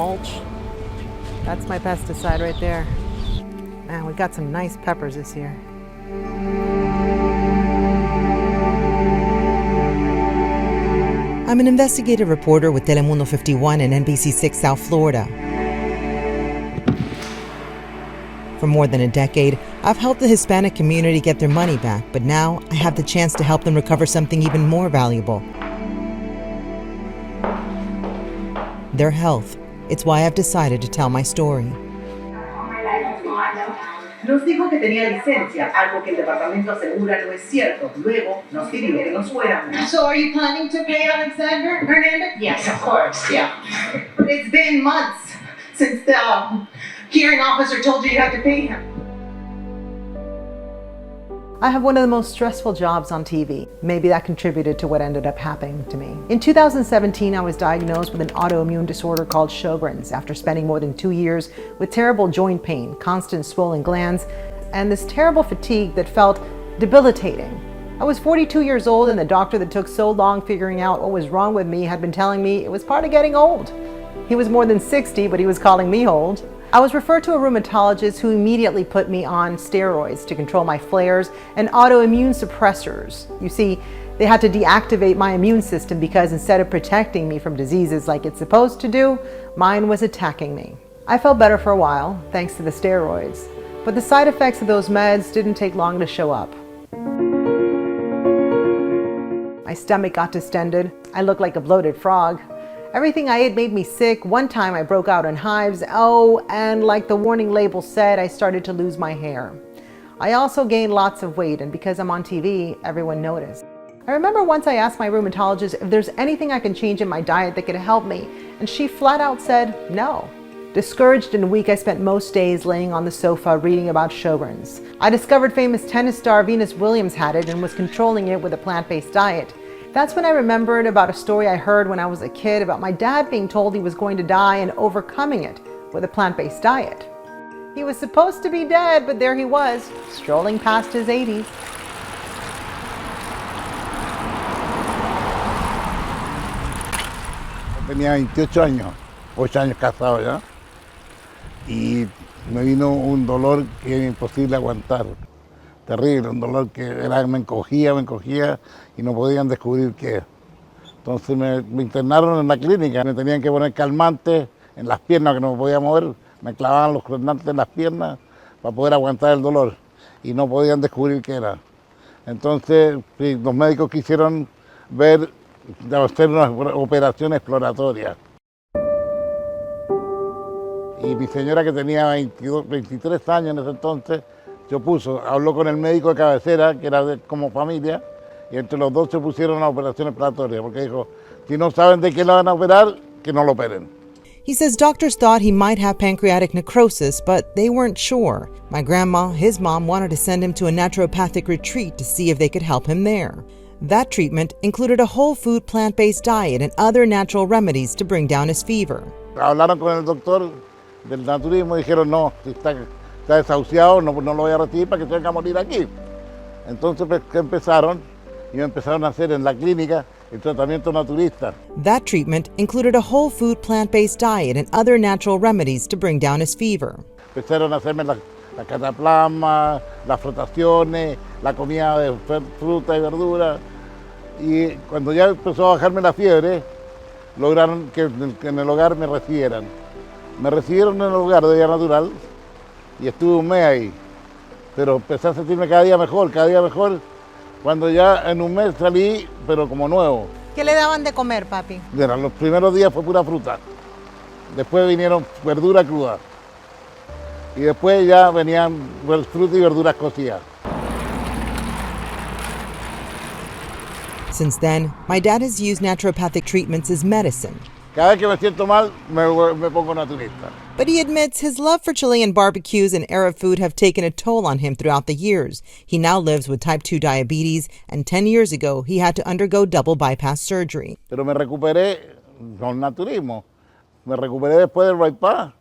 mulch. That's my pesticide right there. Man, we got some nice peppers this year. I'm an investigative reporter with Telemundo 51 and NBC 6 South Florida. For more than a decade, I've helped the Hispanic community get their money back, but now I have the chance to help them recover something even more valuable: their health. It's why I've decided to tell my story. Nos dijo que tenía licencia, algo que el departamento asegura no es cierto. Luego nos pidió que nos fuéramos. So are you planning to pay Alexander Hernandez? Yes, of course, yeah. But it's been months since the hearing officer told you had to pay him. I have one of the most stressful jobs on TV. Maybe that contributed to what ended up happening to me. In 2017, I was diagnosed with an autoimmune disorder called Sjogren's after spending more than 2 years with terrible joint pain, constant swollen glands, and this terrible fatigue that felt debilitating. I was 42 years old, and the doctor that took so long figuring out what was wrong with me had been telling me it was part of getting old. He was more than 60, but he was calling me old. I was referred to a rheumatologist who immediately put me on steroids to control my flares and autoimmune suppressors. You see, they had to deactivate my immune system because instead of protecting me from diseases like it's supposed to do, mine was attacking me. I felt better for a while, thanks to the steroids, but the side effects of those meds didn't take long to show up. My stomach got distended. I looked like a bloated frog. Everything I ate made me sick. One time I broke out in hives. Oh, and like the warning label said, I started to lose my hair. I also gained lots of weight, and because I'm on TV, everyone noticed. I remember once I asked my rheumatologist if there's anything I can change in my diet that could help me, and she flat out said no. Discouraged and weak, I spent most days laying on the sofa reading about Sjogren's. I discovered famous tennis star Venus Williams had it and was controlling it with a plant-based diet. That's when I remembered about a story I heard when I was a kid about my dad being told he was going to die and overcoming it with a plant-based diet. He was supposed to be dead, but there he was, strolling past his 80s. Tenía 28 años, 8 años casado ya, y me vino un dolor que era imposible aguantar. Terrible, un dolor que me encogía y no podían descubrir qué. Entonces me internaron en la clínica, me tenían que poner calmantes en las piernas que no me podía mover, me clavaban los calmantes en las piernas para poder aguantar el dolor y no podían descubrir qué era. Entonces los médicos quisieron hacer una operación exploratoria. Y mi señora, que tenía 23 años en ese entonces, habló con el médico de cabecera, que era como familia, y entre los dos se pusieron una operación exploratoria, porque dijo, si no saben de qué lo van a operar, que no lo operen. He says doctors thought he might have pancreatic necrosis, but they weren't sure. My grandma, his mom, wanted to send him to a naturopathic retreat to see if they could help him there. That treatment included a whole food plant-based diet and other natural remedies to bring down his fever. Hablaron con el doctor del naturismo y dijeron, no, si está desahuciado, no lo voy a recibir para que se venga a morir aquí. Entonces empezaron a hacer en la clínica el tratamiento naturista. That treatment included a whole food plant-based diet and other natural remedies to bring down his fever. Empezaron a hacerme la cataplasma, las frotaciones, la comida de fruta y verdura. Y cuando ya empezó a bajarme la fiebre, lograron que en el hogar me recibieran. Me recibieron en el hogar de Vida Natural y estuve un mes ahí. Pero empecé a sentirme cada día mejor. Cuando ya en un mes salí, pero como nuevo. ¿Qué le daban de comer, papi? Mira, los primeros días fue pura fruta. Después vinieron verdura cruda. Y después ya venían fruta y verduras cocidas. Since then, my dad has used naturopathic treatments as medicine. Cada vez que me siento mal, me pongo naturista. But he admits his love for Chilean barbecues and Arab food have taken a toll on him throughout the years. He now lives with type 2 diabetes, and 10 years ago, he had to undergo double bypass surgery. Pero me recuperé con naturismo. Me recuperé después del bypass.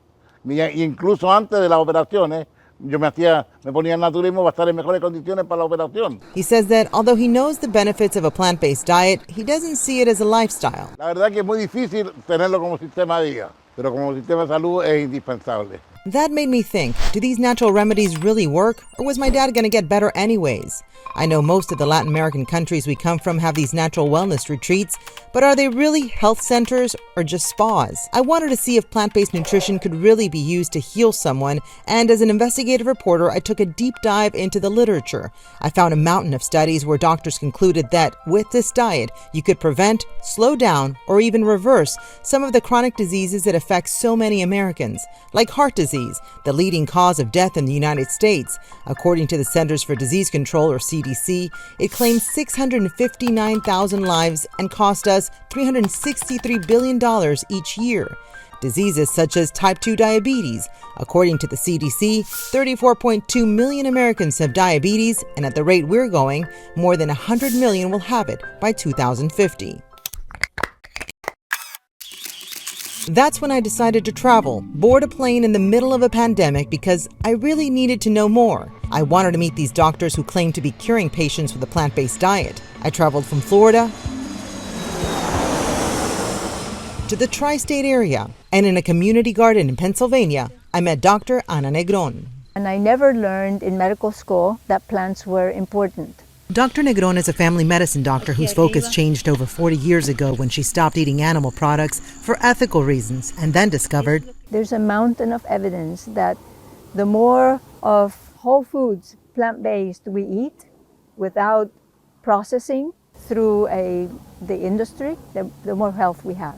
Incluso antes de las operaciones, yo me ponía el naturismo para estar en mejores condiciones para la operación. He says that although he knows the benefits of a plant-based diet, he doesn't see it as a lifestyle. La verdad que es muy difícil tenerlo como sistema de vida. pero como sistema de salud es indispensable. That made me think, do these natural remedies really work, or was my dad going to get better anyways? I know most of the Latin American countries we come from have these natural wellness retreats, but are they really health centers or just spas? I wanted to see if plant-based nutrition could really be used to heal someone, and as an investigative reporter, I took a deep dive into the literature. I found a mountain of studies where doctors concluded that with this diet, you could prevent, slow down, or even reverse some of the chronic diseases that affect so many Americans, like heart disease, the leading cause of death in the United States. According to the Centers for Disease Control, or CDC, it claims 659,000 lives and cost us $363 billion each year. Diseases such as type 2 diabetes. According to the CDC, 34.2 million Americans have diabetes, and at the rate we're going, more than 100 million will have it by 2050. That's when I decided to travel, board a plane in the middle of a pandemic because I really needed to know more. I wanted to meet these doctors who claim to be curing patients with a plant-based diet. I traveled from Florida to the tri-state area, and in a community garden in Pennsylvania, I met Dr. Ana Negron. And I never learned in medical school that plants were important. Dr. Negron is a family medicine doctor whose focus changed over 40 years ago when she stopped eating animal products for ethical reasons and then discovered there's a mountain of evidence that the more of whole foods, plant-based we eat without processing through the industry, the more health we have.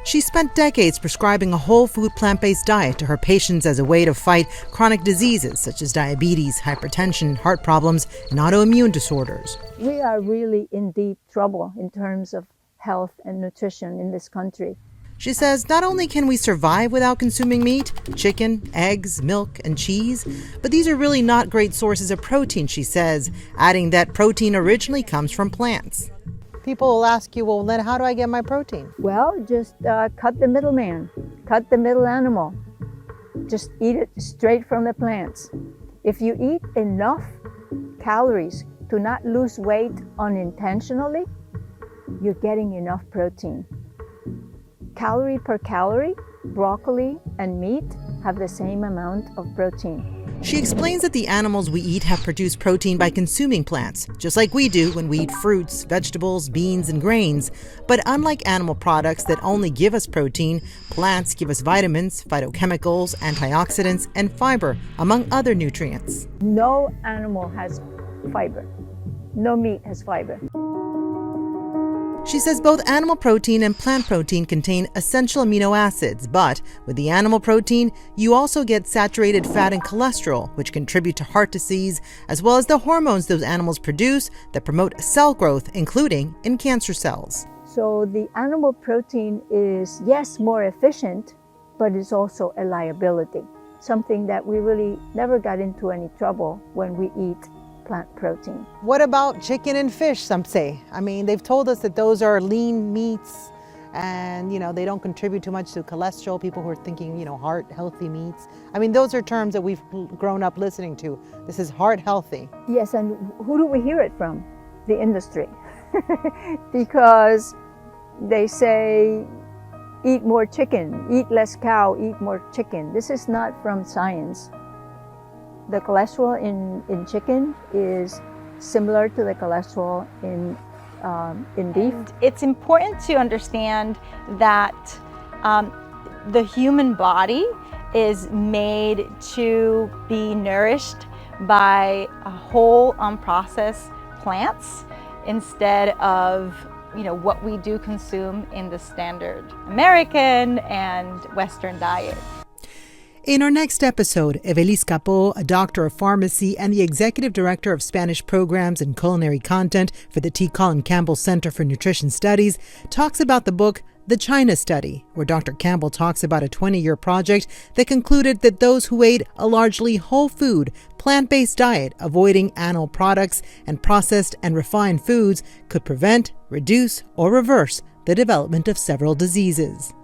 She spent decades prescribing a whole food plant-based diet to her patients as a way to fight chronic diseases such as diabetes, hypertension, heart problems, and autoimmune disorders. We are really in deep trouble in terms of health and nutrition in this country. She says not only can we survive without consuming meat, chicken, eggs, milk, and cheese, but these are really not great sources of protein, she says, adding that protein originally comes from plants. People will ask you, well, then how do I get my protein? Well, just cut the middleman, cut the middle animal. Just eat it straight from the plants. If you eat enough calories to not lose weight unintentionally, you're getting enough protein. Calorie per calorie, broccoli and meat have the same amount of protein. She explains that the animals we eat have produced protein by consuming plants, just like we do when we eat fruits, vegetables, beans, and grains. But unlike animal products that only give us protein, plants give us vitamins, phytochemicals, antioxidants, and fiber, among other nutrients. No animal has fiber. No meat has fiber. She says both animal protein and plant protein contain essential amino acids, but with the animal protein, you also get saturated fat and cholesterol, which contribute to heart disease, as well as the hormones those animals produce that promote cell growth, including in cancer cells. So the animal protein is, yes, more efficient, but it's also a liability, something that we really never got into any trouble when we eat plant protein. What about chicken and fish, some say? I mean, they've told us that those are lean meats and, they don't contribute too much to cholesterol. People who are thinking, heart healthy meats. I mean, those are terms that we've grown up listening to. This is heart healthy. Yes, and who do we hear it from? The industry. Because they say, eat more chicken, eat less cow, eat more chicken. This is not from science. The cholesterol in chicken is similar to the cholesterol in beef. And it's important to understand that the human body is made to be nourished by whole unprocessed plants instead of what we do consume in the standard American and Western diet. In our next episode, Evelis Capó, a doctor of pharmacy and the executive director of Spanish programs and culinary content for the T. Colin Campbell Center for Nutrition Studies, talks about the book The China Study, where Dr. Campbell talks about a 20-year project that concluded that those who ate a largely whole food, plant-based diet, avoiding animal products and processed and refined foods, could prevent, reduce, or reverse the development of several diseases.